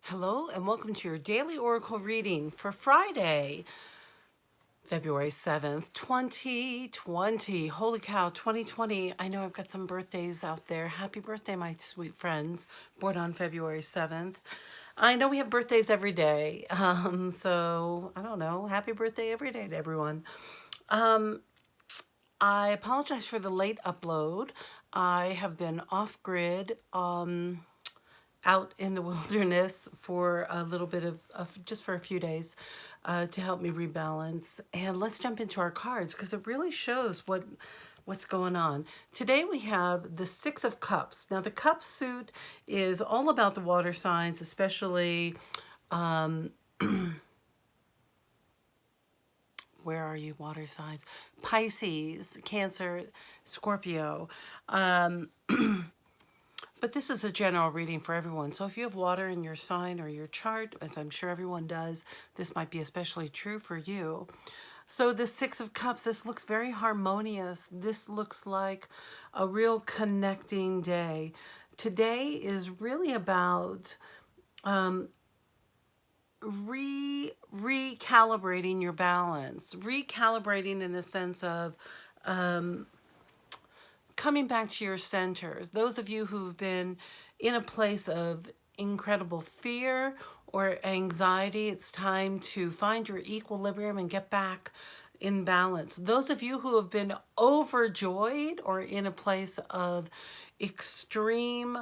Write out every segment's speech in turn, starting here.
Hello and welcome to your daily oracle reading for Friday, February 7th, 2020. Holy cow, 2020. I know I've got some birthdays out there. Happy birthday, my sweet friends, born on February 7th. I know we have birthdays every day, so I don't know. Happy birthday every day to everyone. I apologize for the late upload. I have been off grid. Out in the wilderness for a little bit of just for a few days to help me rebalance. And let's jump into our cards because it really shows what's going on. Today we have the Six of Cups. Now the cup suit is all about the water signs, especially where are you, water signs? Pisces, Cancer, Scorpio. But this is a general reading for everyone. So if you have water in your sign or your chart, as I'm sure everyone does, this might be especially true for you. So the Six of Cups, this looks very harmonious. This looks like a real connecting day. Today is really about recalibrating your balance. Recalibrating in the sense of coming back to your centers. Those of you who've been in a place of incredible fear or anxiety, it's time to find your equilibrium and get back in balance. Those of you who have been overjoyed or in a place of extreme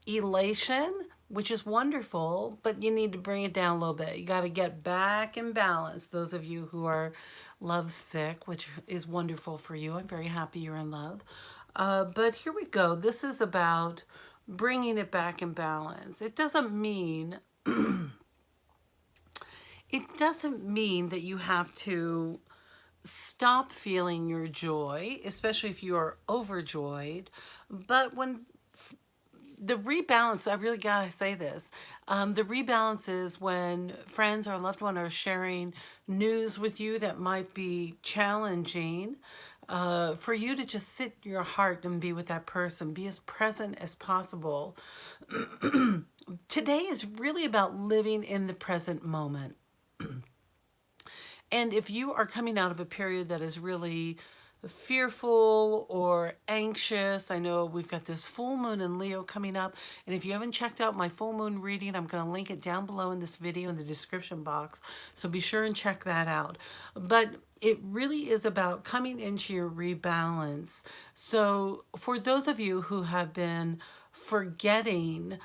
elation, which is wonderful, but you need to bring it down a little bit. You got to get back in balance. Those of you who are love sick, which is wonderful for you. I'm very happy you're in love. But here we go. This is about bringing it back in balance. It doesn't mean that you have to stop feeling your joy, especially if you are overjoyed. But when the rebalance, I really gotta say this, the rebalance is when friends or loved one are sharing news with you that might be challenging, for you to just sit in your heart and be with that person, be as present as possible. Today is really about living in the present moment. And if you are coming out of a period that is really fearful or anxious, I know we've got this full moon in Leo coming up. And if you haven't checked out my full moon reading, I'm going to link it down below in this video in the description box. So be sure and check that out. But it really is about coming into your rebalance. So for those of you who have been forgetting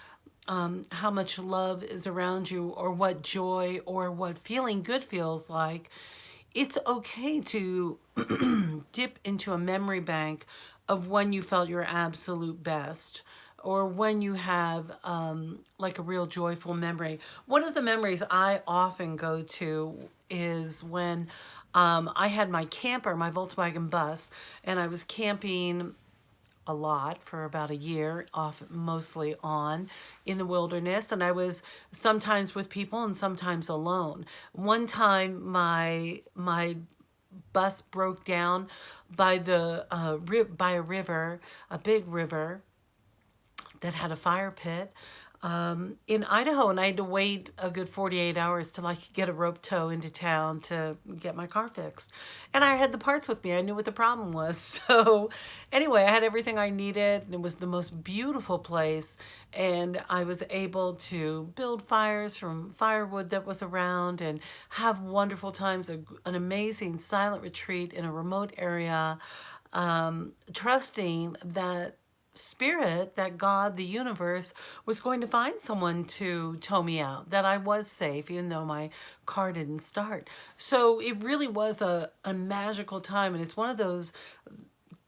how much love is around you, or what joy or what feeling good feels like, it's okay to dip into a memory bank of when you felt your absolute best, or when you have like a real joyful memory. One of the memories I often go to is when I had my camper, my Volkswagen bus, and I was camping a lot for about a year, off mostly on in the wilderness, and I was sometimes with people and sometimes alone. One time my bus broke down by the by a river, a big river that had a fire pit in Idaho, and I had to wait a good 48 hours till I could get a rope tow into town to get my car fixed. And I had the parts with me. I knew what the problem was. So anyway, I had everything I needed, and it was the most beautiful place. And I was able to build fires from firewood that was around and have wonderful times, an amazing silent retreat in a remote area, trusting that spirit, that God, the universe, was going to find someone to tow me out, that I was safe, even though my car didn't start. So it really was a magical time. And it's one of those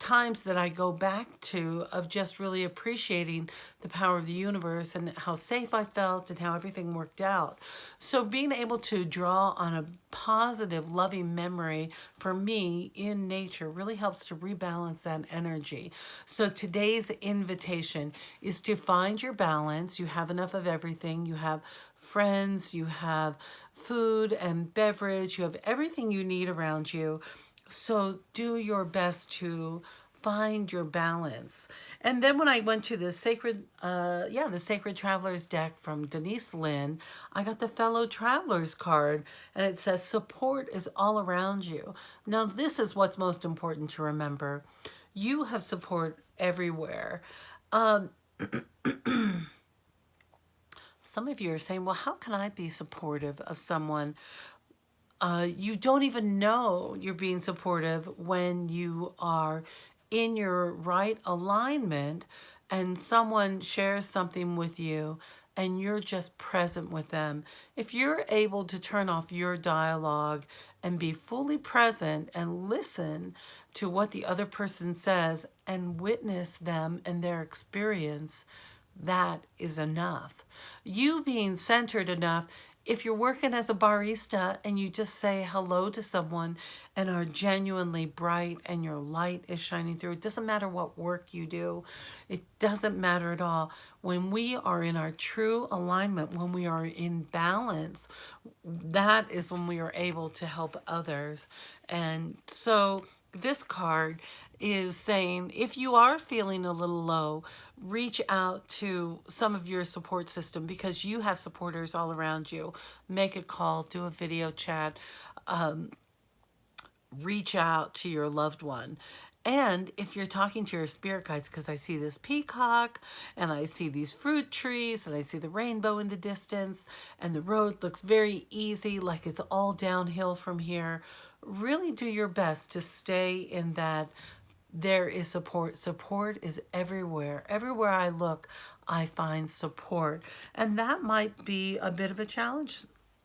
times that I go back to of just really appreciating the power of the universe and how safe I felt and how everything worked out. So being able to draw on a positive, loving memory for me in nature really helps to rebalance that energy. So today's invitation is to find your balance. You have enough of everything. You have friends, you have food and beverage, you have everything you need around you. So do your best to find your balance. And then when I went to the the Sacred Travelers deck from Denise Linn, I got the Fellow Travelers card, and it says support is all around you. Now, this is what's most important to remember. You have support everywhere. Some of you are saying, well, how can I be supportive of someone? You don't even know you're being supportive when you are in your right alignment and someone shares something with you and you're just present with them. If you're able to turn off your dialogue and be fully present and listen to what the other person says and witness them and their experience, that is enough. You being centered enough, if you're working as a barista and you just say hello to someone and are genuinely bright and your light is shining through, it doesn't matter what work you do. It doesn't matter at all. When we are in our true alignment, when we are in balance, that is when we are able to help others. And so this card is saying if you are feeling a little low, reach out to some of your support system because you have supporters all around you. Make a call, do a video chat, reach out to your loved one. And if you're talking to your spirit guides, because I see this peacock and I see these fruit trees and I see the rainbow in the distance and the road looks very easy, like it's all downhill from here, really do your best to stay in that. There is support. Support is everywhere. Everywhere I look, I find support. And that might be a bit of a challenge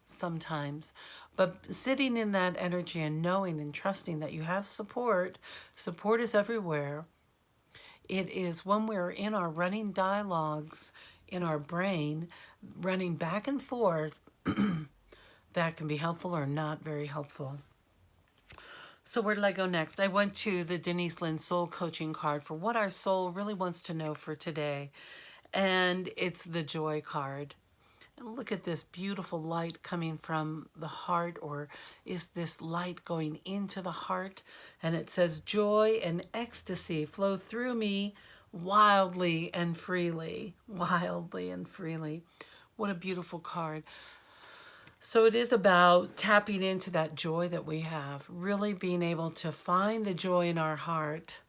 sometimes. But sitting in that energy and knowing and trusting that you have support, support is everywhere. It is when we're in our running dialogues in our brain, running back and forth, that can be helpful or not very helpful. So where did I go next? I went to the Denise Linn Soul Coaching card for what our soul really wants to know for today. And it's the Joy card. And look at this beautiful light coming from the heart, or is this light going into the heart? And it says, joy and ecstasy flow through me wildly and freely. Wildly and freely. What a beautiful card. So it is about tapping into that joy that we have, really being able to find the joy in our heart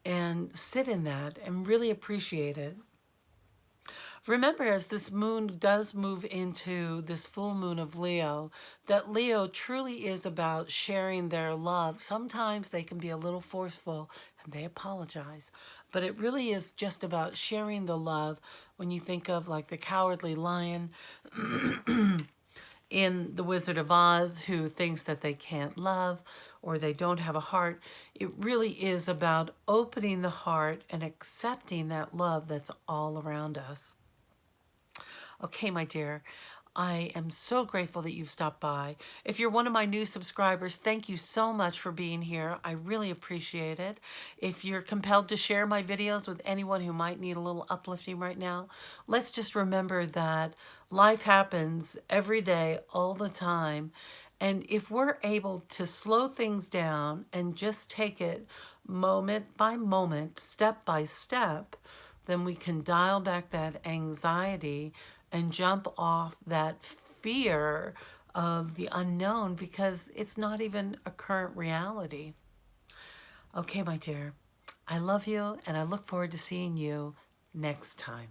and sit in that and really appreciate it. Remember, as this moon does move into this full moon of Leo, that Leo truly is about sharing their love. Sometimes they can be a little forceful and they apologize, but it really is just about sharing the love. When you think of like the Cowardly Lion in The Wizard of Oz, who thinks that they can't love or they don't have a heart, it really is about opening the heart and accepting that love that's all around us. Okay, my dear, I am so grateful that you've stopped by. If you're one of my new subscribers, thank you so much for being here. I really appreciate it. If you're compelled to share my videos with anyone who might need a little uplifting right now, let's just remember that life happens every day, all the time. And if we're able to slow things down and just take it moment by moment, step by step, then we can dial back that anxiety and jump off that fear of the unknown because it's not even a current reality. Okay, my dear, I love you and I look forward to seeing you next time.